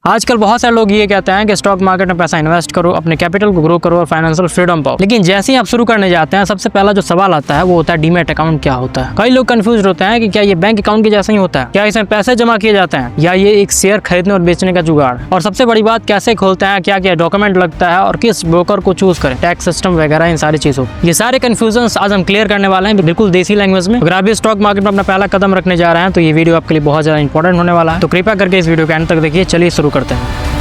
आजकल बहुत सारे लोग ये कहते हैं कि स्टॉक मार्केट में पैसा इन्वेस्ट करो, अपने कैपिटल को ग्रो करो और फाइनेंशियल फ्रीडम पाओ। लेकिन जैसे ही आप शुरू करने जाते हैं, सबसे पहला जो सवाल आता है वो होता है डीमैट अकाउंट क्या होता है। कई लोग कंफ्यूज होते हैं कि क्या ये बैंक अकाउंट के जैसा ही होता है, क्या इसमें पैसे जमा किए जाते हैं, या ये एक शेयर खरीदने और बेचने का जुगाड़। और सबसे बड़ी बात, कैसे खोलते हैं, क्या क्या डॉक्यूमेंट लगता है और किस ब्रोकर को चूज करें, टैक्स सिस्टम वगैरह, इन सारी चीजों, ये सारे कंफ्यूजन आज हम क्लियर करने वाले हैं बिल्कुल देसी लैंग्वेज में। अगर आप भी स्टॉक मार्केट में अपना पहला कदम रखने जा रहे हैं तो ये वीडियो आपके लिए बहुत ज्यादा इंपॉर्टेंट होने वाला है। तो कृपया करके इस वीडियो के अंत तक देखिए। चलिए शुरू करते हैं।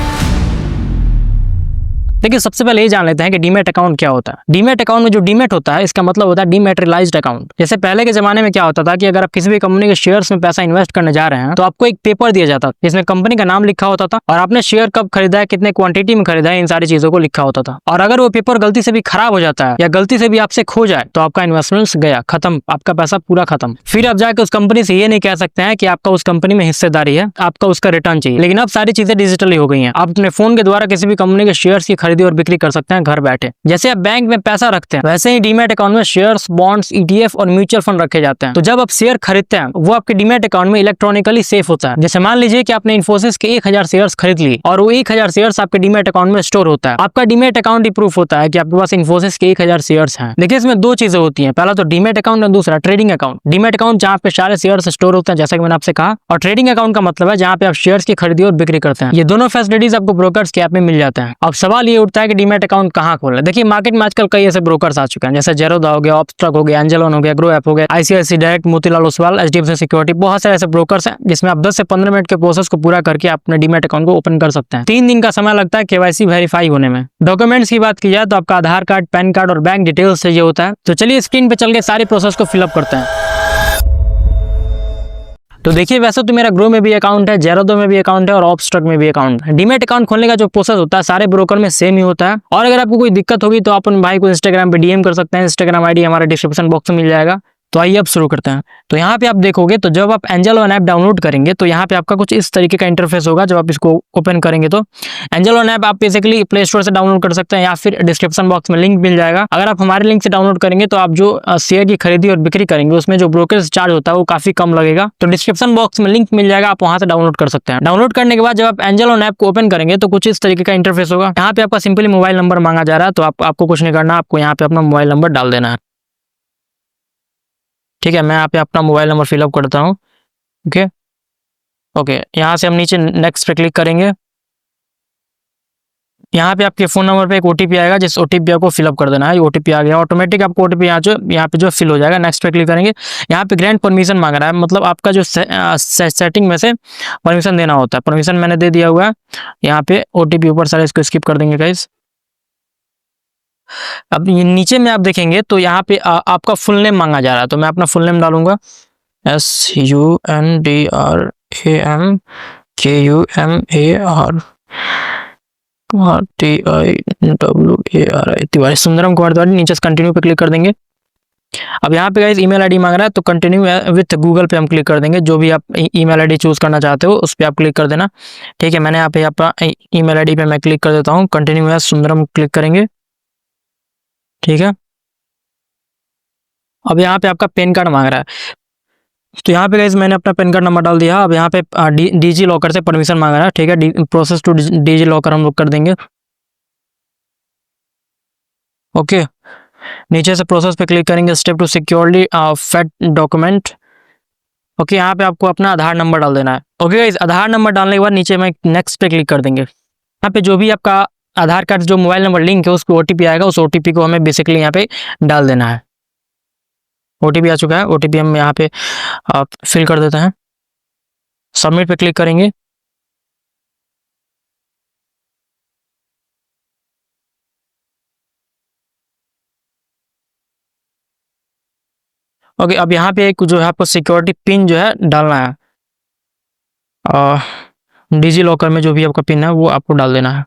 देखिए, सबसे पहले ये जान लेते हैं कि डीमैट अकाउंट क्या होता है। डीमैट अकाउंट में जो डीमैट होता है, इसका मतलब होता है डीमैटेरियलाइज्ड अकाउंट। जैसे पहले के जमाने में क्या होता था कि अगर आप किसी भी कंपनी के शेयर्स में पैसा इन्वेस्ट करने जा रहे हैं तो आपको एक पेपर दिया जाता था जिसमें कंपनी का नाम लिखा होता था और आपने शेयर कब खरीदा है, कितने क्वांटिटी में खरीदा है, इन सारी चीजों को लिखा होता था। और अगर वो पेपर गलती से भी खराब हो जाता है या गलती से भी आपसे खो जाए तो आपका इन्वेस्टमेंट गया, खत्म, आपका पैसा पूरा खत्म। फिर आप जाकर उस कंपनी से ये नहीं कह सकते हैं कि आपका उस कंपनी में हिस्सेदारी है, आपका उसका रिटर्न चाहिए। लेकिन अब सारी चीजें डिजिटली हो गई हैं। आप अपने फोन के द्वारा किसी भी कंपनी के शेयर्स की खरीदी और बिक्री कर सकते हैं घर बैठे। जैसे आप बैंक में पैसा रखते हैं, वैसे ही डीमैट अकाउंट में शेयर्स, बॉन्ड्स, ईटीएफ और म्यूचुअल फंड रखे जाते हैं। तो जब आप शेयर खरीदते हैं वो आपके डीमैट अकाउंट में इलेक्ट्रॉनिकली सेफ होता है। जैसे मान लीजिए कि आपने इन्फोसिस के 1000 शेयर्स खरीद लिए और वो 1000 शेयर्स आपके डीमैट अकाउंट में स्टोर होता है। आपका डीमैट अकाउंट ही प्रूफ होता है कि आपके पास इन्फोसिस के 1000 शेयर्स हैं। देखिए, इसमें दो चीजें होती हैं, पहला तो डीमैट अकाउंट और दूसरा ट्रेडिंग अकाउंट। डीमैट अकाउंट जहाँ पे सारे शेयर्स स्टोर होते हैं, जैसा कि मैंने आपसे कहा, और ट्रेडिंग अकाउंट का मतलब है जहाँ पे आप शेयर्स की खरीदी और बिक्री करते हैं। ये दोनों फैसिलिटीज आपको ब्रोकर्स के ऐप में मिल जाते हैं। अब सवाल ये उठता है कि डीमैट अकाउंट कहाँ खोलें। देखिए, मार्केट में आजकल कई ऐसे ब्रोकर्स आ चुके हैं, जैसे जेरोदा हो गया, ऑप्स्ट्रक हो गया, एंजल वन हो गया, ग्रो ऐप हो गया, ICICI direct, Motilal Oswal, HDFC security. बहुत सारे ऐसे ब्रोकर्स हैं जिसमें आप 10 से 15 मिनट के प्रोसेस को पूरा करके अपने डीमैट अकाउंट को ओपन कर सकते हैं। 3 दिन का समय लगता है केवाईसी वेरीफाई होने में। डॉक्यूमेंट्स की बात की जाए तो आपका आधार कार्ड, पैन कार्ड और बैंक डिटेल्स चाहिए होता है। तो चलिए स्क्रीन पे चल के सारी प्रोसेस को फिलअप करते हैं। तो देखिए, वैसे तो मेरा ग्रो में भी अकाउंट है, जेरोदा में भी अकाउंट है और ऑप्स्ट्रक में भी अकाउंट है। डीमैट अकाउंट खोलने का जो प्रोसेस होता है सारे ब्रोकर में सेम ही होता है। और अगर आपको कोई दिक्कत होगी तो आप उन भाई को इंस्टाग्राम पे डीएम कर सकते हैं। इंस्टाग्राम आईडी हमारे डिस्क्रिप्शन बॉक्स में मिल जाएगा। तो आइए अब शुरू करते हैं। तो यहाँ पे आप देखोगे तो जब आप एंजल वन ऐप डाउनलोड करेंगे तो यहाँ पे आपका कुछ इस तरीके का इंटरफेस होगा। जब आप इसको ओपन करेंगे तो एंजल वन ऐप आप बेसिकली प्ले स्टोर से डाउनलोड कर सकते हैं या फिर डिस्क्रिप्शन बॉक्स में लिंक मिल जाएगा। अगर आप हमारे लिंक से डाउनलोड करेंगे तो आप जो शेयर की खरीदी और बिक्री करेंगे उसमें जो ब्रोकरेज चार्ज होता है वो काफी कम लगेगा। तो डिस्क्रिप्शन बॉक्स में लिंक मिल जाएगा, आप वहां से डाउनलोड कर सकते हैं। डाउनलोड करने के बाद जब आप एंजल वन ऐप को ओपन करेंगे तो कुछ इस तरीके का इंटरफेस होगा। यहाँ पे आपका सिंपली मोबाइल नंबर मांगा जा रहा है। तो आपको कुछ नहीं करना, आपको यहाँ पे अपना मोबाइल नंबर डाल देना है। ठीक है, मैं यहाँ पे अपना मोबाइल नंबर फिलअप करता हूँ। ओके ओके, यहाँ से हम नीचे नेक्स्ट पे क्लिक करेंगे। यहाँ पे आपके फोन नंबर पे एक ओटीपी आएगा, जिस ओटीपी आपको फिलअप कर देना है। ओटीपी आ गया ऑटोमेटिक, आपको ओटीपी यहाँ पे जो फिल हो जाएगा। नेक्स्ट पे क्लिक करेंगे। यहाँ पे ग्रैंड परमिशन मांग रहा है, मतलब आपका जो सेटिंग में से परमिशन देना होता है। परमिशन मैंने दे दिया हुआ है। यहाँ पे ओटीपी ऊपर सारे, इसको स्किप कर देंगे गाइस। अब ये नीचे में आप देखेंगे तो यहाँ पे आपका फुल नेम मांगा जा रहा है। तो मैं अपना फुल नेम डालूंगा, SUNDRAMARTIWARI, तिवारी, सुंदरम कुमार तिवारी। नीचे से कंटिन्यू पे क्लिक कर देंगे। अब यहाँ पे गाइस ईमेल आईडी मांग रहा है, तो कंटिन्यू विथ गूगल पे हम क्लिक कर देंगे। जो भी आप ईमेल आईडी चूज करना चाहते हो उस पर आप क्लिक कर देना। ठीक है, मैंने यहाँ पे आपका ईमेल आईडी पे मैं क्लिक कर देता हूँ। कंटिन्यू है सुंदरम क्लिक करेंगे। ठीक है, अब यहाँ पे आपका पैन कार्ड मांग रहा है। तो यहाँ पे गाइस मैंने अपना पैन कार्ड नंबर डाल दिया। अब यहाँ पे डिजी लॉकर से परमिशन मांग रहा है। ठीक है, प्रोसेस टू डिजी लॉकर हम लोग कर देंगे। ओके, नीचे से प्रोसेस पे क्लिक करेंगे, step two securely fetch document. Okay, यहाँ पे आपको अपना आधार नंबर डाल देना है। ओके गाइस, आधार नंबर डालने के बाद नीचे में नेक्स्ट पे क्लिक कर देंगे। यहाँ पे जो भी आपका आधार कार्ड जो मोबाइल नंबर लिंक है उसको ओटीपी आएगा, उस ओटीपी को हमें बेसिकली यहाँ पे डाल देना है। ओटीपी आ चुका है, ओटीपी हम यहाँ पे फिल कर देते हैं। सबमिट पे क्लिक करेंगे। ओके, अब यहाँ पे एक जो है आपको सिक्योरिटी पिन जो है डालना है। डिजी लॉकर में जो भी आपका पिन है वो आपको डाल देना है।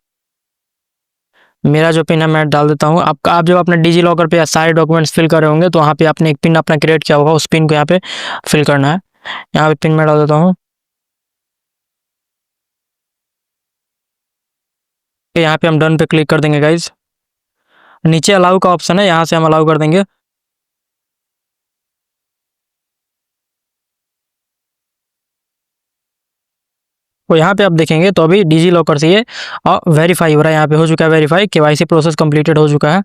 मेरा जो पिन है मैं डाल देता हूँ। आप जब अपने डिजी लॉकर पे सारे डॉक्यूमेंट्स फिल कर रहे होंगे तो वहाँ पे आपने एक पिन अपना क्रिएट किया होगा, उस पिन को यहाँ पे फिल करना है। यहाँ पे पिन मैं डाल देता हूँ। यहाँ पे हम डन पे क्लिक कर देंगे गाइज। नीचे अलाउ का ऑप्शन है, यहाँ से हम अलाउ कर देंगे। तो यहाँ पे आप देखेंगे तो अभी डिजी लॉकर से ये वेरीफाई हो रहा है, यहाँ पे हो चुका है वेरीफाई, केवाईसी प्रोसेस कंप्लीटेड हो चुका है।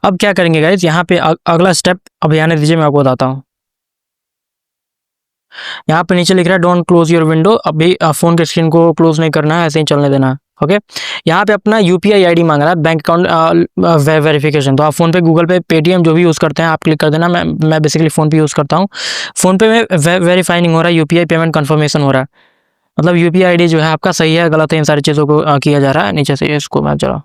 अब क्या करेंगे गाइज, यहाँ पे अगला स्टेप अभी आने दीजिए, मैं आपको बताता हूँ। यहाँ पे नीचे लिख रहा है डोंट क्लोज योर विंडो, अभी फोन के स्क्रीन को क्लोज नहीं करना है, ऐसे ही चलने देना है। ओके, यहाँ पे अपना यूपीआई आईडी मांग रहा है, बैंक अकाउंट वेरिफिकेशन। तो आप फोन पे, गूगल पे, पेटीएम जो भी यूज़ करते हैं आप क्लिक कर देना। मैं बेसिकली फोन पे यूज़ करता हूँ। फोन पे में वेरीफाइंग हो रहा है, यूपीआई पेमेंट कन्फर्मेशन हो रहा है, मतलब यूपीआई आईडी जो है आपका सही है गलत है, इन सारी चीज़ों को किया जा रहा है। नीचे से इसको मैं जरा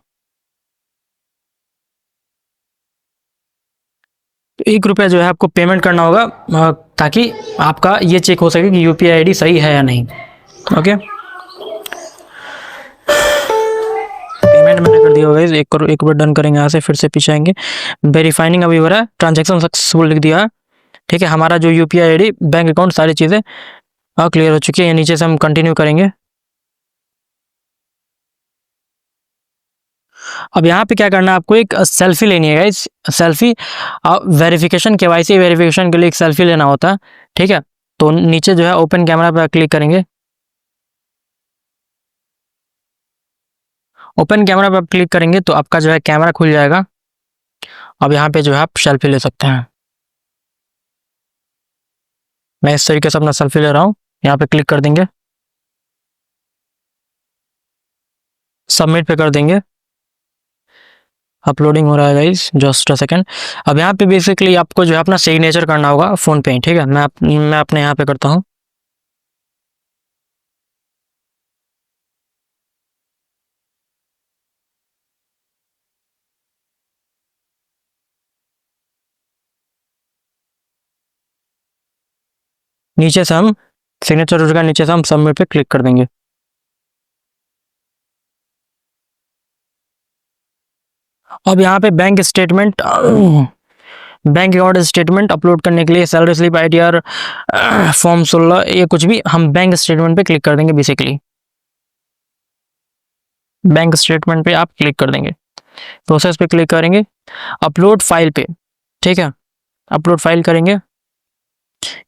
₹1 जो है आपको पेमेंट करना होगा, ताकि आपका ये चेक हो सके कि यूपीआई आईडी सही है या नहीं। ओके, पेमेंट मैंने कर दिया होगा। एक बार डन करेंगे, यहाँ से फिर से पीछे आएंगे, वेरीफाइंग अभी हो रहा है, ट्रांजैक्शन सक्सेसफुल लिख दिया है। ठीक है, हमारा जो यूपीआई आईडी, बैंक अकाउंट, सारी चीज़ें क्लियर हो चुकी है। नीचे से हम कंटिन्यू करेंगे। अब यहाँ पे क्या करना है, आपको एक सेल्फी लेनी है guys, selfie verification, KYC verification के लिए एक सेल्फी लेना होता है। ठीक है, तो नीचे जो है ओपन कैमरा पर क्लिक करेंगे। ओपन कैमरा पर क्लिक करेंगे तो आपका जो है कैमरा खुल जाएगा। अब यहाँ पे जो है आप सेल्फी ले सकते हैं। मैं इस तरीके से अपना सेल्फी ले रहा हूँ, यहाँ पे क्लिक कर देंगे, सबमिट पे कर देंगे। अपलोडिंग हो रहा है गाइस, जस्ट अ सेकंड। अब यहाँ पे बेसिकली आपको जो है अपना सिग्नेचर करना होगा फ़ोन पे ही। ठीक है, मैं अपने यहाँ पे करता हूँ। नीचे से हम सिग्नेचर हो चुका है, नीचे से हम सबमिट पे क्लिक कर देंगे। अब यहाँ पे bank statement, bank account statement upload करने के लिए सैलरी स्लिप, आईटीआर, फॉर्म 16, ये कुछ भी हम बैंक स्टेटमेंट पे क्लिक कर देंगे। बेसिकली बैंक स्टेटमेंट पे आप क्लिक कर देंगे, प्रोसेस पे क्लिक करेंगे, अपलोड फाइल पे। ठीक है, अपलोड फाइल करेंगे,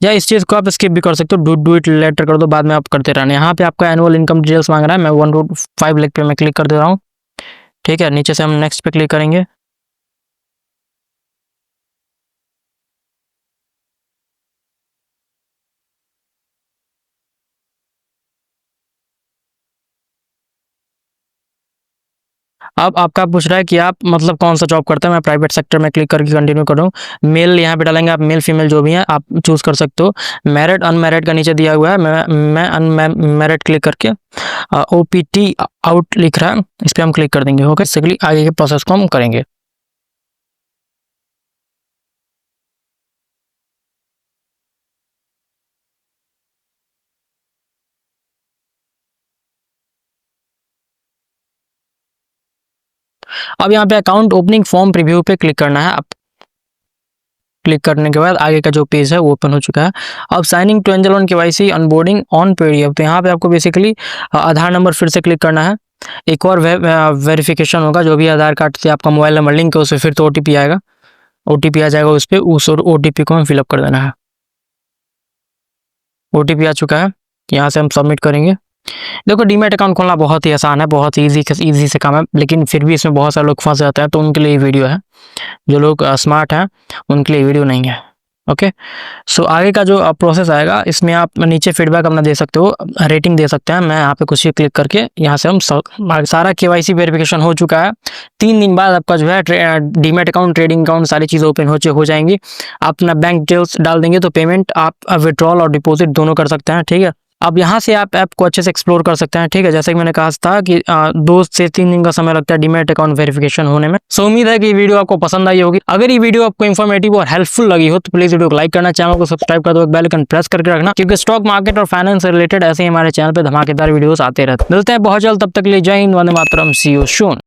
या इस चीज़ को आप स्किप भी कर सकते हो, डू इट लेटर कर दो, बाद में आप करते रहना। यहाँ पे आपका एनुअल इनकम डिटेल्स मांग रहा है, मैं 1 to 5 लाख पे मैं क्लिक कर दे रहा हूँ। ठीक है, नीचे से हम नेक्स्ट पे क्लिक करेंगे। अब आपका पूछ रहा है कि आप मतलब कौन सा जॉब करते हैं, मैं प्राइवेट सेक्टर में क्लिक करके कंटिन्यू कर रहा हूँ। मेल यहाँ पे डालेंगे आप, मेल फीमेल जो भी हैं आप चूज़ कर सकते हो। मैरिड अनमैरिड का नीचे दिया हुआ है, मैं अनमैरिड क्लिक करके ओपीटी आउट लिख रहा है, इस पर हम क्लिक कर देंगे। ओके, सिंपली आगे के प्रोसेस को हम करेंगे। अब यहाँ पे अकाउंट ओपनिंग फॉर्म प्रीव्यू पे क्लिक करना है। आप क्लिक करने के बाद आगे का जो पेज है वो ओपन हो चुका है। अब signing to Angel on KYC onboarding on PDF, तो यहाँ पे आपको बेसिकली आधार नंबर फिर से क्लिक करना है। एक और वेरिफिकेशन होगा, जो भी आधार कार्ड से आपका मोबाइल नंबर लिंक है उससे फिर तो ओटीपी आएगा, ओटीपी आ जाएगा उस पर, उस ओटीपी को हम फिलअप कर देना है। ओटीपी आ चुका है, यहाँ से हम सबमिट करेंगे। देखो, डीमैट अकाउंट खोलना बहुत ही आसान है, बहुत ईजी से काम है, लेकिन फिर भी इसमें बहुत सारे लोग फंस जाते हैं, तो उनके लिए ये वीडियो है। जो लोग स्मार्ट हैं उनके लिए वीडियो नहीं है। ओके, सो आगे का जो प्रोसेस आएगा, इसमें आप नीचे फीडबैक अपना दे सकते हो, रेटिंग दे सकते हैं। मैं यहाँ पे कुछ ही क्लिक करके यहाँ से हम सारा केवाईसी वेरिफिकेशन हो चुका है। 3 दिन बाद आपका जो है डीमैट अकाउंट, ट्रेडिंग अकाउंट, सारी चीज़ें ओपन हो जाएंगी। आप अपना बैंक डिटेल्स डाल देंगे तो पेमेंट आप विड्रॉल और डिपॉजिट दोनों कर सकते हैं। ठीक है, अब यहाँ से आप ऐप को अच्छे से एक्सप्लोर कर सकते हैं। ठीक है, जैसे कि मैंने कहा था कि 2 से 3 दिन का समय लगता है डीमैट अकाउंट वेरिफिकेशन होने में। सो उम्मीद है कि ये वीडियो आपको पसंद आई होगी। अगर ये वीडियो आपको इन्फॉर्मेटिव और हेल्पफुल लगी हो तो प्लीज वीडियो को लाइक करना, चैनल को सब्सक्राइब कर दो, बेल आइकन प्रेस करके रखना, क्योंकि स्टॉक मार्केट और फाइनेंस से रिलेटेड ऐसे ही हमारे चैनल पर धमाकेदार वीडियोस आते रहते। मिलते हैं बहुत जल्द, तब तक के लिए जय हिंद, वंदे मातरम, सी यू सून।